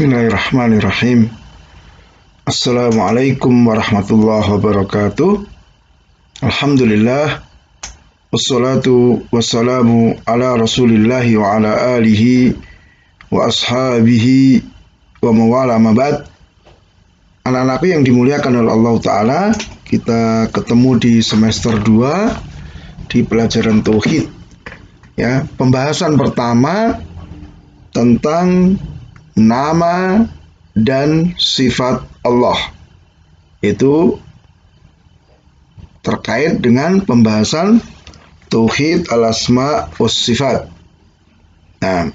Bismillahirrahmanirrahim. Assalamualaikum warahmatullahi wabarakatuh. Alhamdulillah. Wassalatu wassalamu ala rasulillahi wa ala alihi wa ashabihi wa mawala mabad. Anak-anakku yang dimuliakan oleh Allah Ta'ala, kita ketemu di semester 2 di pelajaran Tauhid. Ya, pembahasan pertama tentang nama dan sifat Allah, itu terkait dengan pembahasan Tauhid al-Asma was Sifat. Nah,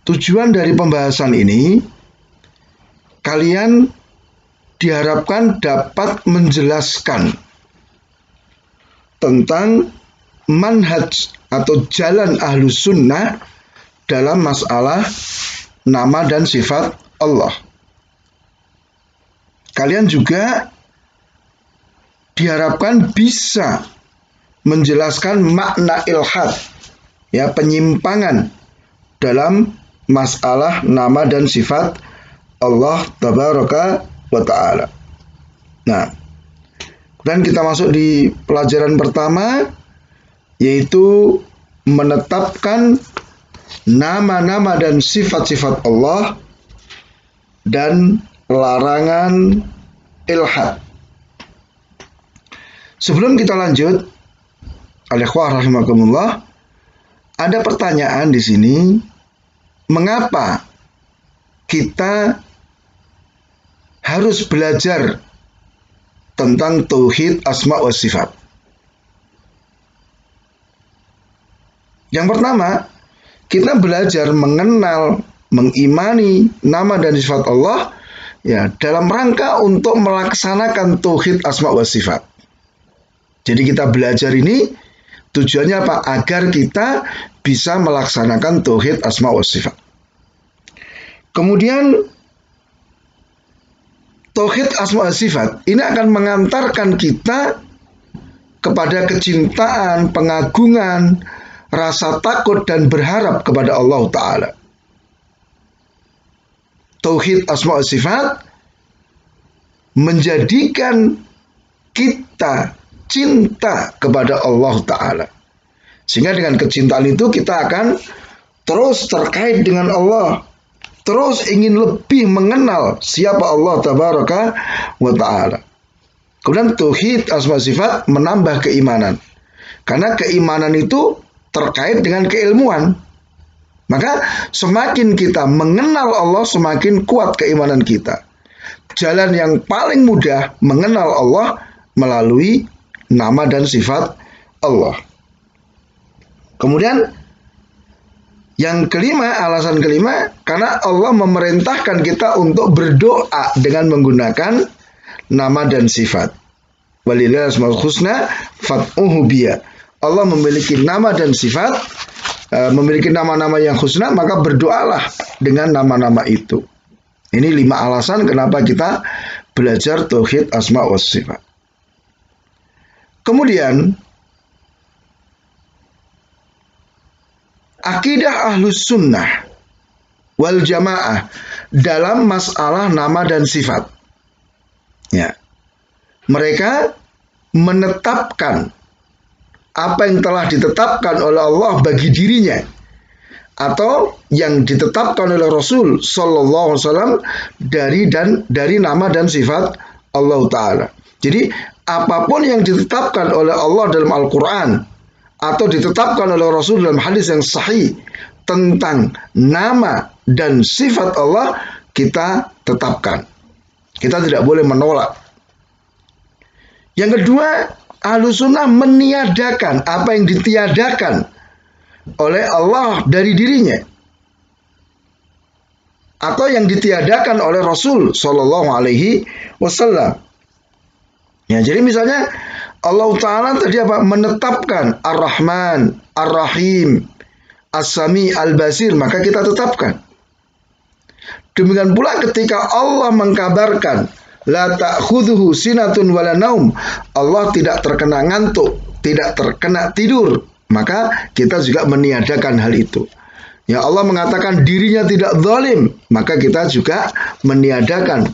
tujuan dari pembahasan ini, kalian diharapkan dapat menjelaskan tentang manhaj atau jalan Ahlus Sunnah dalam masalah nama dan sifat Allah. Kalian juga diharapkan bisa menjelaskan makna ilhad, ya, penyimpangan dalam masalah nama dan sifat Allah Tabaraka wa Ta'ala. Nah, kemudian kita masuk di pelajaran pertama, yaitu menetapkan nama-nama dan sifat-sifat Allah dan larangan ilhad. Sebelum kita lanjut, al-ikhwah rahimakumullah, ada pertanyaan di sini, mengapa kita harus belajar tentang tauhid asma wa sifat? Yang pertama, kita belajar mengenal, mengimani nama dan sifat Allah, ya, dalam rangka untuk melaksanakan tauhid asma wa sifat. Jadi kita belajar ini tujuannya apa? Agar kita bisa melaksanakan tauhid asma wa sifat. Kemudian tauhid asma wa sifat ini akan mengantarkan kita kepada kecintaan, pengagungan, rasa takut dan berharap kepada Allah Ta'ala. Tauhid asma wa sifat menjadikan kita cinta kepada Allah Ta'ala. Sehingga dengan kecintaan itu kita akan terus terkait dengan Allah, terus ingin lebih mengenal siapa Allah Tabaraka wa Ta'ala. Kemudian tauhid asma wa sifat menambah keimanan. Karena keimanan itu terkait dengan keilmuan. Maka semakin kita mengenal Allah, semakin kuat keimanan kita. Jalan yang paling mudah mengenal Allah melalui nama dan sifat Allah. Kemudian yang kelima, alasan kelima, karena Allah memerintahkan kita untuk berdoa dengan menggunakan nama dan sifat. Walillahil asmaul husna fad'uhu biha. Allah memiliki nama dan sifat, memiliki nama-nama yang husna, maka berdoalah dengan nama-nama itu. Ini 5 alasan kenapa kita belajar tauhid asma wa sifat. Kemudian akidah Ahlus Sunnah wal Jamaah dalam masalah nama dan sifat. Ya. Mereka menetapkan apa yang telah ditetapkan oleh Allah bagi dirinya atau yang ditetapkan oleh Rasul Sallallahu Alaihi Wasallam dari nama dan sifat Allah Ta'ala. Jadi apapun yang ditetapkan oleh Allah dalam Al-Quran atau ditetapkan oleh Rasul dalam hadis yang sahih tentang nama dan sifat Allah, kita tetapkan. Kita tidak boleh menolak. Yang kedua, Ahlus Sunnah meniadakan apa yang ditiadakan oleh Allah dari dirinya atau yang ditiadakan oleh Rasul Sallallahu Alaihi Wasallam. Ya, jadi misalnya Allah Ta'ala tadi apa? Menetapkan Ar-Rahman, Ar-Rahim, As-Sami, Al-Basir, maka kita tetapkan. Demikian pula ketika Allah mengkabarkan la ta'khudhuhu sinatun wala naum, Allah tidak terkena ngantuk, tidak terkena tidur, maka kita juga meniadakan hal itu. Ya, Allah mengatakan dirinya tidak zalim, maka kita juga meniadakan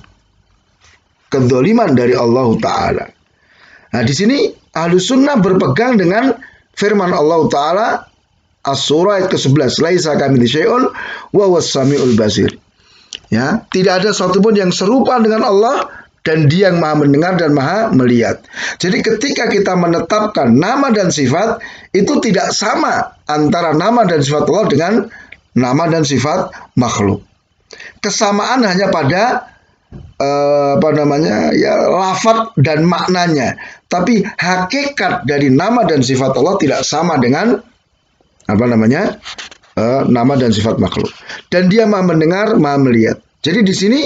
kezaliman dari Allah Ta'ala. Nah, di sini Ahlus Sunnah berpegang dengan firman Allah Ta'ala As-Surah ayat ke-11, laisa kamitslihi syai'un wa huwas samiul basir. Ya, tidak ada satupun yang serupa dengan Allah dan Dia yang Maha mendengar dan Maha melihat. Jadi ketika kita menetapkan nama dan sifat, itu tidak sama antara nama dan sifat Allah dengan nama dan sifat makhluk. Kesamaan hanya pada lafaz dan maknanya. Tapi hakikat dari nama dan sifat Allah tidak sama dengan nama dan sifat makhluk. Dan Dia Maha mendengar, Maha melihat. Jadi di sini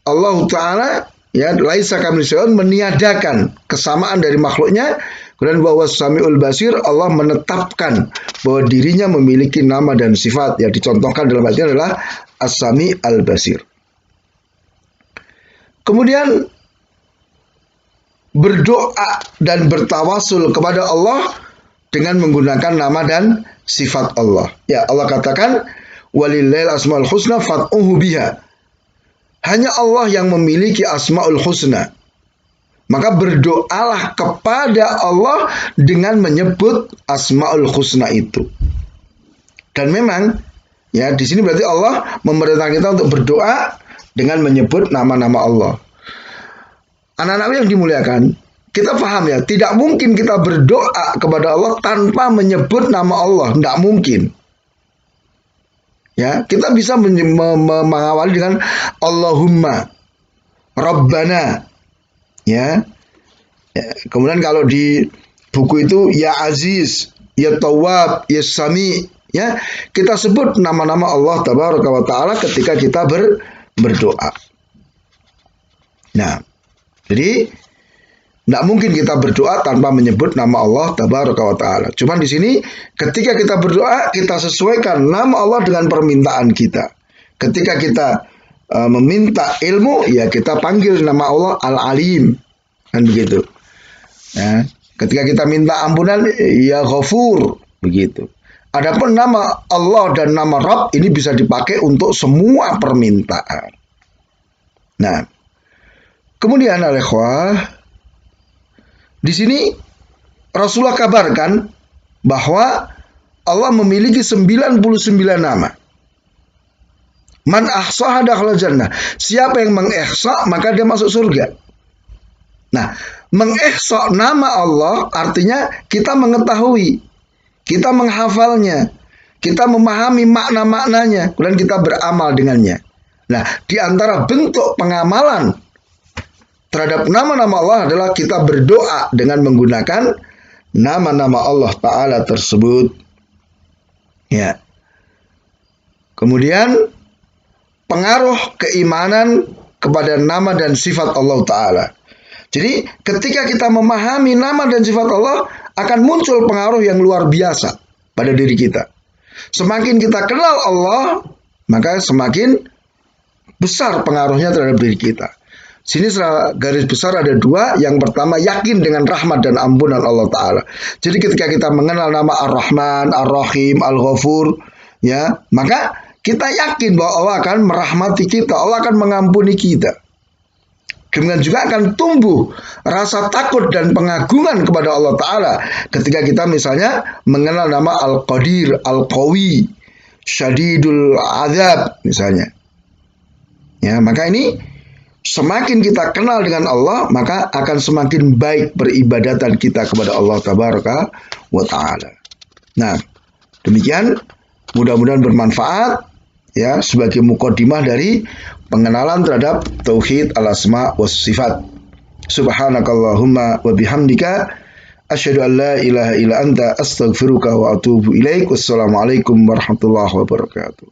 Allah Ta'ala laisa kamitslihi syai'un meniadakan kesamaan dari makhluknya. Kemudian bahwa Samiul Basir, Allah menetapkan bahwa dirinya memiliki nama dan sifat. Yang dicontohkan dalam ayat ini adalah As-Sami Al-Basir. Kemudian berdoa dan bertawasul kepada Allah dengan menggunakan nama dan sifat Allah. Ya, Allah katakan walillahil asmaul husna fad'uhu biha. Hanya Allah yang memiliki asmaul husna. Maka berdoalah kepada Allah dengan menyebut asmaul husna itu. Dan memang ya di sini berarti Allah memerintahkan kita untuk berdoa dengan menyebut nama-nama Allah. Anak-anak yang dimuliakan, kita paham ya, tidak mungkin kita berdoa kepada Allah tanpa menyebut nama Allah, tidak mungkin. Ya, kita bisa mengawali dengan Allahumma Rabbana. Ya. Kemudian kalau di buku itu ya Aziz, ya Tawwab, ya Sami, ya, kita sebut nama-nama Allah Tabaraka wa Ta'ala ketika kita berdoa. Nah, jadi tidak mungkin kita berdoa tanpa menyebut nama Allah Tabaraka wa Ta'ala. Cuman di sini ketika kita berdoa, kita sesuaikan nama Allah dengan permintaan kita. Ketika kita meminta ilmu, ya kita panggil nama Allah Al-Alim, kan begitu. Ya, ketika kita minta ampunan, ya Ghafur, begitu. Adapun nama Allah dan nama Rabb ini bisa dipakai untuk semua permintaan. Nah, kemudian al-ikhwah, di sini Rasulullah kabarkan bahwa Allah memiliki 99 nama. Man ahsaha dakhala jannah. Siapa yang mengihsa maka dia masuk surga. Nah, mengihsa nama Allah artinya kita mengetahui, kita menghafalnya, kita memahami makna-maknanya, kemudian kita beramal dengannya. Nah, di antara bentuk pengamalan terhadap nama-nama Allah adalah kita berdoa dengan menggunakan nama-nama Allah Ta'ala tersebut. Ya. Kemudian pengaruh keimanan kepada nama dan sifat Allah Ta'ala. Jadi ketika kita memahami nama dan sifat Allah, akan muncul pengaruh yang luar biasa pada diri kita. Semakin kita kenal Allah, maka semakin besar pengaruhnya terhadap diri kita. Sini garis besar ada dua. Yang pertama, yakin dengan rahmat dan ampunan Allah Ta'ala. Jadi ketika kita mengenal nama Ar-Rahman, Ar-Rahim, Al-Ghafur, ya, maka kita yakin bahwa Allah akan merahmati kita, Allah akan mengampuni kita. Kemudian juga akan tumbuh rasa takut dan pengagungan kepada Allah Ta'ala ketika kita misalnya mengenal nama Al-Qadir, Al-Qawi, Syadidul Azab misalnya. Ya, maka ini semakin kita kenal dengan Allah, maka akan semakin baik peribadatan kita kepada Allah Tabaraka wa Ta'ala. Nah, demikian mudah-mudahan bermanfaat ya sebagai muqaddimah dari pengenalan terhadap tauhid al-asma was sifat. Subhanakallahumma wa bihamdika asyhadu an la ilaha illa anta astaghfiruka wa atubu ilaik. Wassalamualaikum warahmatullahi wabarakatuh.